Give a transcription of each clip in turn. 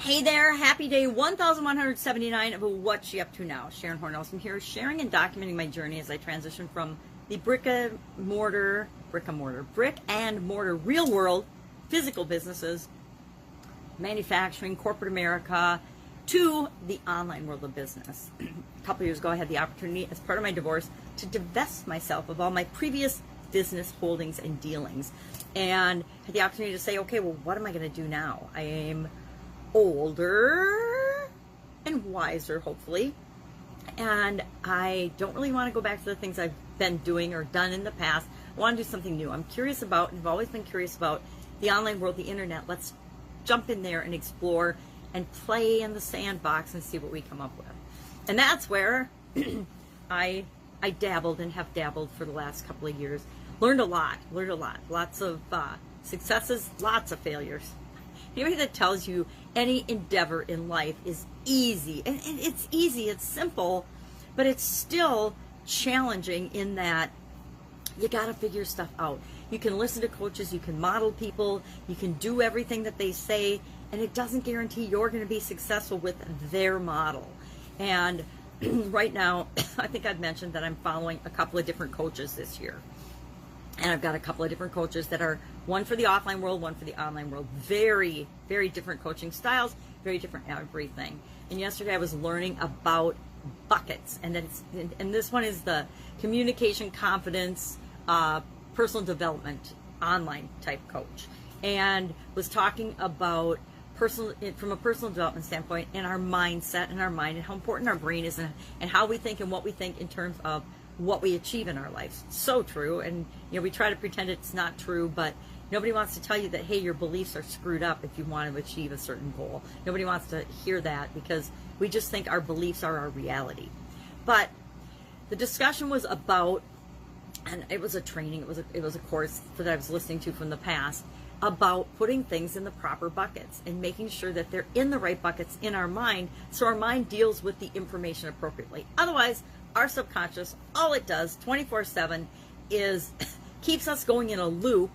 Hey there, happy day 1179 of What You Up To Now. Sharon Horne-Ellstrom here, sharing and documenting my journey as I transition from the brick and mortar, real world, physical businesses, manufacturing, corporate America, to the online world of business. A couple years ago, I had the opportunity, as part of my divorce, to divest myself of all my previous business holdings and dealings, and had the opportunity to say, okay, well, what am I going to do now? I am older and wiser, hopefully, and I don't really want to go back to the things I've been doing or done in the past. I want to do something new. I'm curious about, and I've always been curious about, the online world, the internet. Let's jump in there and explore and play in the sandbox and see what we come up with. And that's where I dabbled and have dabbled for the last couple of years. Learned a lot. Lots of successes, lots of failures. Anybody that tells you any endeavor in life is easy, and it's easy, it's simple, but it's still challenging in that you got to figure stuff out. You can listen to coaches, you can model people, you can do everything that they say, and it doesn't guarantee you're going to be successful with their model. And right now, I think I've mentioned that I'm following a couple of different coaches this year. And I've got a couple of different coaches that are one for the offline world, one for the online world. Very, very different coaching styles, very different everything. And yesterday I was learning about buckets. And this one is the communication, confidence, personal development, online type coach. And was talking about from a personal development standpoint, and our mindset and our mind, and how important our brain is, and how we think and what we think in terms of what we achieve in our lives. So true. And we try to pretend it's not true, but nobody wants to tell you that, hey, your beliefs are screwed up if you want to achieve a certain goal. Nobody wants to hear that, because we just think our beliefs are our reality. But the discussion was about, and it was a training, it was a course that I was listening to from the past, about putting things in the proper buckets and making sure that they're in the right buckets in our mind, so our mind deals with the information appropriately. Otherwise, our subconscious, all it does 24/7 is keeps us going in a loop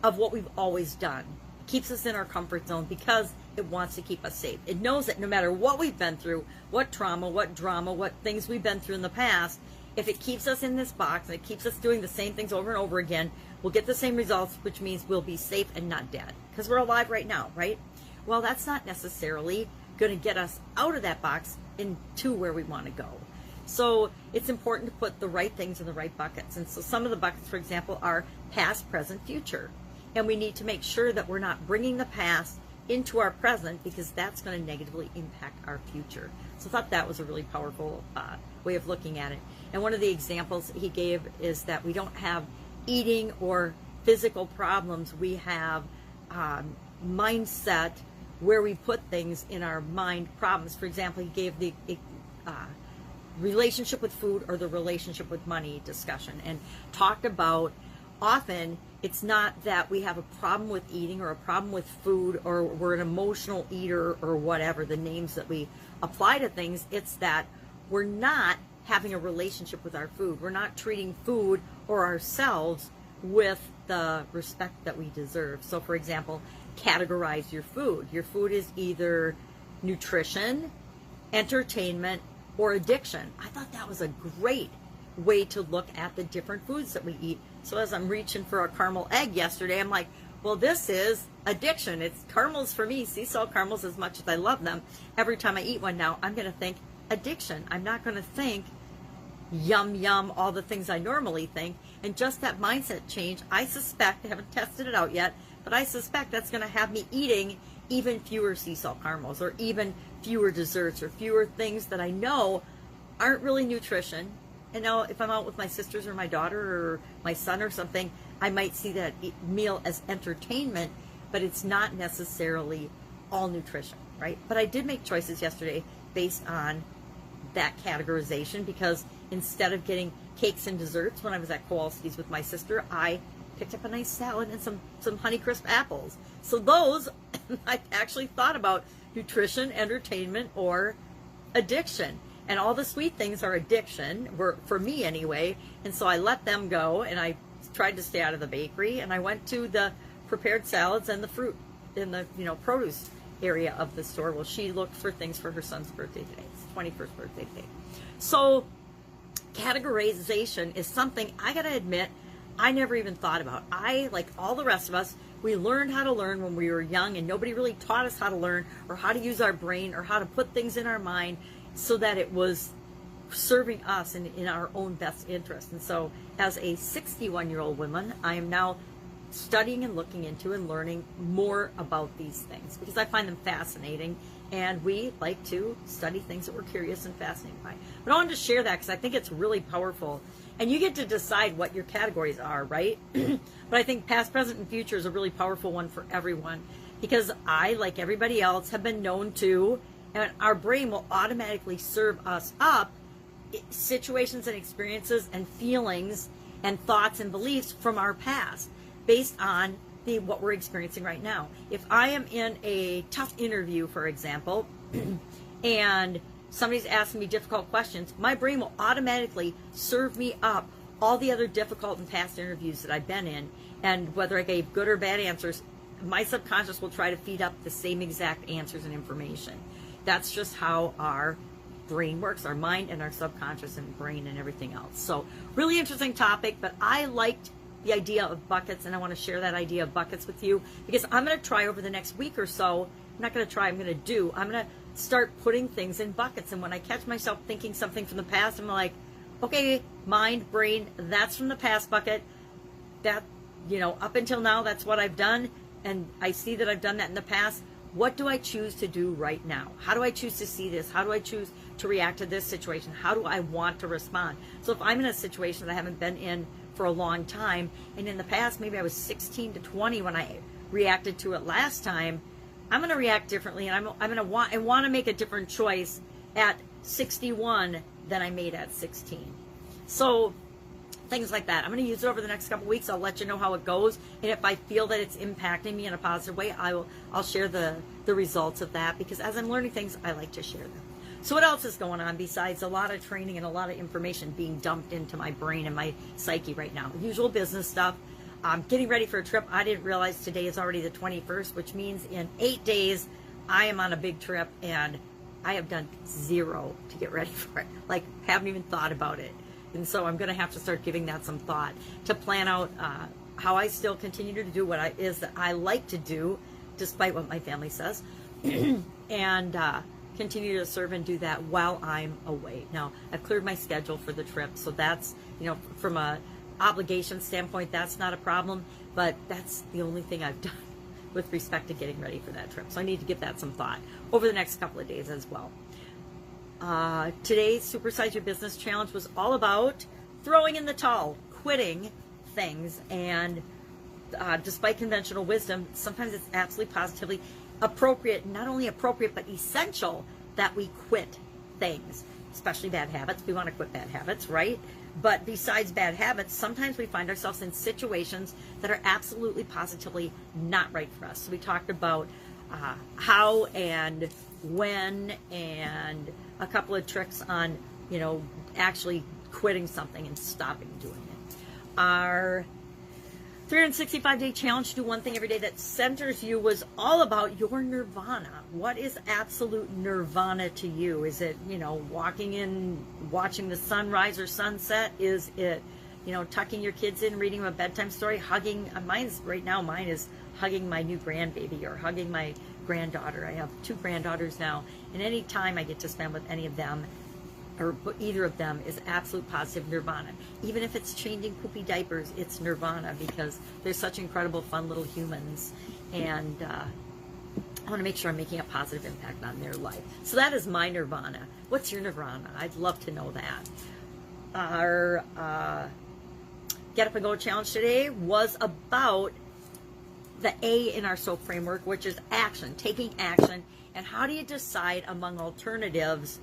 of what we've always done. It keeps us in our comfort zone because it wants to keep us safe. It knows that no matter what we've been through, what trauma, what drama, what things we've been through in the past, if it keeps us in this box and it keeps us doing the same things over and over again, we'll get the same results, which means we'll be safe and not dead, because we're alive right now, right? Well, that's not necessarily going to get us out of that box into where we want to go. So it's important to put the right things in the right buckets. And so some of the buckets, for example, are past, present, future. And we need to make sure that we're not bringing the past into our present, because that's going to negatively impact our future. So I thought that was a really powerful way of looking at it. And one of the examples he gave is that we don't have eating or physical problems. We have mindset, where we put things in our mind, problems. For example, he gave the relationship with food or the relationship with money discussion, and talked about often it's not that we have a problem with eating or a problem with food, or we're an emotional eater or whatever the names that we apply to things. It's that we're not having a relationship with our food. We're not treating food or ourselves with the respect that we deserve. So for example, categorize your food. Your food is either nutrition, entertainment, or addiction. I thought that was a great way to look at the different foods that we eat. So as I'm reaching for a caramel egg yesterday, I'm like, well, this is addiction. It's caramels for me, sea salt caramels, as much as I love them. Every time I eat one now, I'm going to think addiction. I'm not going to think yum, yum, all the things I normally think. And just that mindset change, I suspect, I haven't tested it out yet, but I suspect that's going to have me eating even fewer sea salt caramels, or even fewer desserts, or fewer things that I know aren't really nutrition. And now if I'm out with my sisters or my daughter or my son or something, I might see that meal as entertainment, but it's not necessarily all nutrition, right? But I did make choices yesterday based on that categorization, because instead of getting cakes and desserts when I was at Kowalski's with my sister, I picked up a nice salad and some Honeycrisp apples. So those, I actually thought about nutrition, entertainment, or addiction. And all the sweet things are addiction, for me anyway. And so I let them go, and I tried to stay out of the bakery, and I went to the prepared salads and the fruit and the produce. area of the store. Well, she looked for things for her son's birthday today. It's 21st birthday today. So categorization is something, I got to admit, I never even thought about. I, like all the rest of us, we learned how to learn when we were young, and nobody really taught us how to learn or how to use our brain or how to put things in our mind so that it was serving us in our own best interest. And so as a 61-year-old woman, I am now studying and looking into and learning more about these things because I find them fascinating, and we like to study things that we're curious and fascinated by. But I wanted to share that because I think it's really powerful, and you get to decide what your categories are, right? But I think past, present, and future is a really powerful one for everyone because I, like everybody else, have been known to, and our brain will automatically serve us up situations and experiences and feelings and thoughts and beliefs from our past based on what we're experiencing right now. If I am in a tough interview, for example, and somebody's asking me difficult questions, my brain will automatically serve me up all the other difficult and past interviews that I've been in, and whether I gave good or bad answers, my subconscious will try to feed up the same exact answers and information. That's just how our brain works, our mind and our subconscious and brain and everything else. So really interesting topic, but I liked the idea of buckets, and I want to share that idea of buckets with you because I'm going to try over the next week or so. I'm not going to try, I'm going to start putting things in buckets. And when I catch myself thinking something from the past, I'm like, okay, mind, brain, that's from the past bucket. That, up until now, that's what I've done. And I see that I've done that in the past. What do I choose to do right now? How do I choose to see this? How do I choose to react to this situation? How do I want to respond? So if I'm in a situation that I haven't been in for a long time, and in the past, maybe I was 16 to 20 when I reacted to it last time, I'm going to react differently, and I'm going to want to make a different choice at 61 than I made at 16. So things like that. I'm going to use it over the next couple weeks. I'll let you know how it goes, and if I feel that it's impacting me in a positive way, I'll share the results of that, because as I'm learning things, I like to share them. So what else is going on besides a lot of training and a lot of information being dumped into my brain and my psyche right now? Usual business stuff. I'm getting ready for a trip. I didn't realize today is already the 21st, which means in 8 days, I am on a big trip, and I have done zero to get ready for it. Like, haven't even thought about it. And so I'm going to have to start giving that some thought to plan out how I still continue to do what it is that I like to do, despite what my family says, and continue to serve and do that while I'm away. Now, I've cleared my schedule for the trip, so that's, from a obligation standpoint, that's not a problem, but that's the only thing I've done with respect to getting ready for that trip. So I need to give that some thought over the next couple of days as well. Today's Supersize Your Business Challenge was all about throwing in the towel, quitting things, and despite conventional wisdom, sometimes it's absolutely positively appropriate, not only appropriate, but essential that we quit things, especially bad habits. We want to quit bad habits, right? But besides bad habits, sometimes we find ourselves in situations that are absolutely positively not right for us. So we talked about how and when, and a couple of tricks on, actually quitting something and stopping doing it. Our 365-day challenge to do one thing every day that centers you was all about your nirvana. What is absolute nirvana to you? Is it, walking in, watching the sunrise or sunset? Is it, tucking your kids in, reading them a bedtime story, hugging, mine is hugging my new grandbaby or hugging my granddaughter. I have 2 granddaughters now, and any time I get to spend with any of them, or either of them, is absolute positive nirvana. Even if it's changing poopy diapers, it's nirvana, because they're such incredible, fun little humans, and I want to make sure I'm making a positive impact on their life. So that is my nirvana. What's your nirvana? I'd love to know that. Our Get Up and Go challenge today was about the A in our SOAP framework, which is action, taking action, and how do you decide among alternatives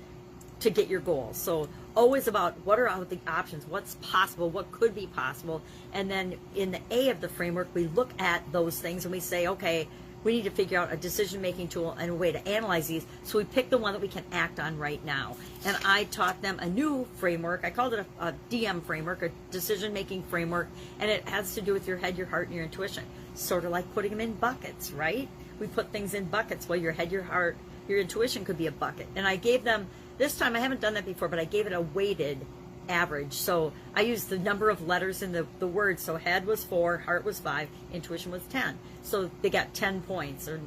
to get your goals. So always about what are the options, what's possible, what could be possible, and then in the A of the framework, we look at those things and we say, okay, we need to figure out a decision-making tool and a way to analyze these, so we pick the one that we can act on right now. And I taught them a new framework. I called it a DM framework, a decision-making framework, and it has to do with your head, your heart, and your intuition. Sort of like putting them in buckets, right? we put things in buckets. Well, your head, your heart, your intuition could be a bucket. And I gave them, this time I haven't done that before, but I gave it a weighted average. So I used the number of letters in the word. So head was 4, heart was 5, intuition was 10. So they got 10 points, or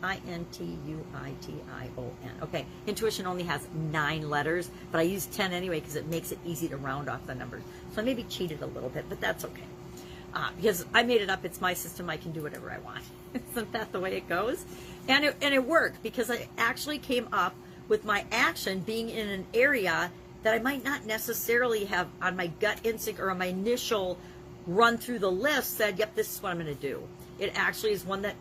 Intuition. Okay, intuition only has 9 letters, but I use 10 anyway because it makes it easy to round off the numbers. So I maybe cheated a little bit, but that's okay. Because I made it up. It's my system. I can do whatever I want. Isn't that the way it goes? And it worked because I actually came up with my action being in an area that I might not necessarily have on my gut instinct or on my initial run through the list said, yep, this is what I'm going to do. It actually is one that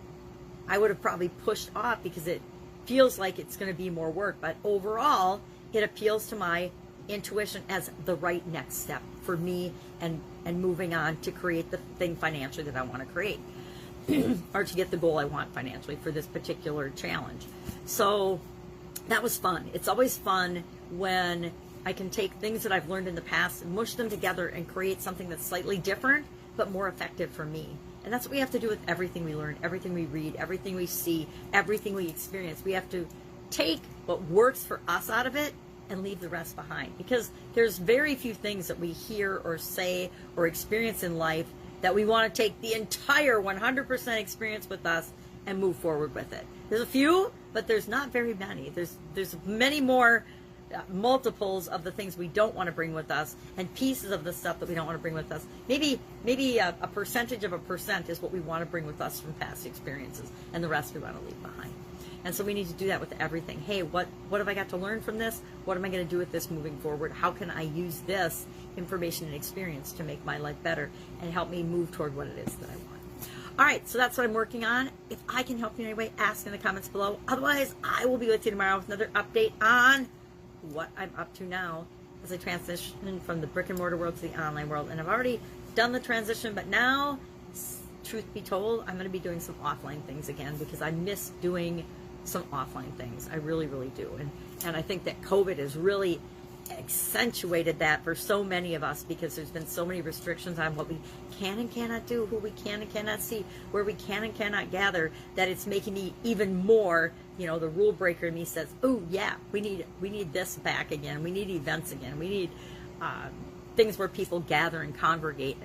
I would have probably pushed off because it feels like it's going to be more work. But overall, it appeals to my intuition as the right next step for me and moving on to create the thing financially that I want to create or to get the goal I want financially for this particular challenge. So that was fun. It's always fun when I can take things that I've learned in the past and mush them together and create something that's slightly different but more effective for me. And that's what we have to do with everything we learn, everything we read, everything we see, everything we experience. We have to take what works for us out of it and leave the rest behind. Because there's very few things that we hear or say or experience in life that we want to take the entire 100% experience with us and move forward with it. There's a few, but there's not very many. There's many more multiples of the things we don't want to bring with us and pieces of the stuff that we don't want to bring with us. Maybe a percentage of a percent is what we want to bring with us from past experiences, and the rest we want to leave behind. And so we need to do that with everything. Hey, what have I got to learn from this? What am I going to do with this moving forward? How can I use this information and experience to make my life better and help me move toward what it is that I want? All right, so that's what I'm working on. If I can help you in any way, ask in the comments below. Otherwise, I will be with you tomorrow with another update on what I'm up to now as I transition from the brick and mortar world to the online world. And I've already done the transition, but now, truth be told, I'm going to be doing some offline things again because I miss doing some offline things. I really, really do. And I think that COVID has really accentuated that for so many of us because there's been so many restrictions on what we can and cannot do, who we can and cannot see, where we can and cannot gather, that it's making me even more, the rule breaker in me says, oh yeah, we need this back again. We need events again. We need things where people gather and congregate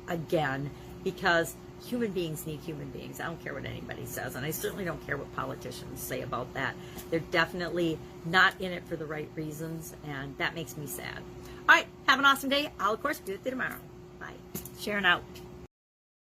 again, because human beings need human beings. I don't care what anybody says, and I certainly don't care what politicians say about that. They're definitely not in it for the right reasons, and that makes me sad. All right, have an awesome day. I'll, of course, be with you tomorrow. Bye. Sharon out.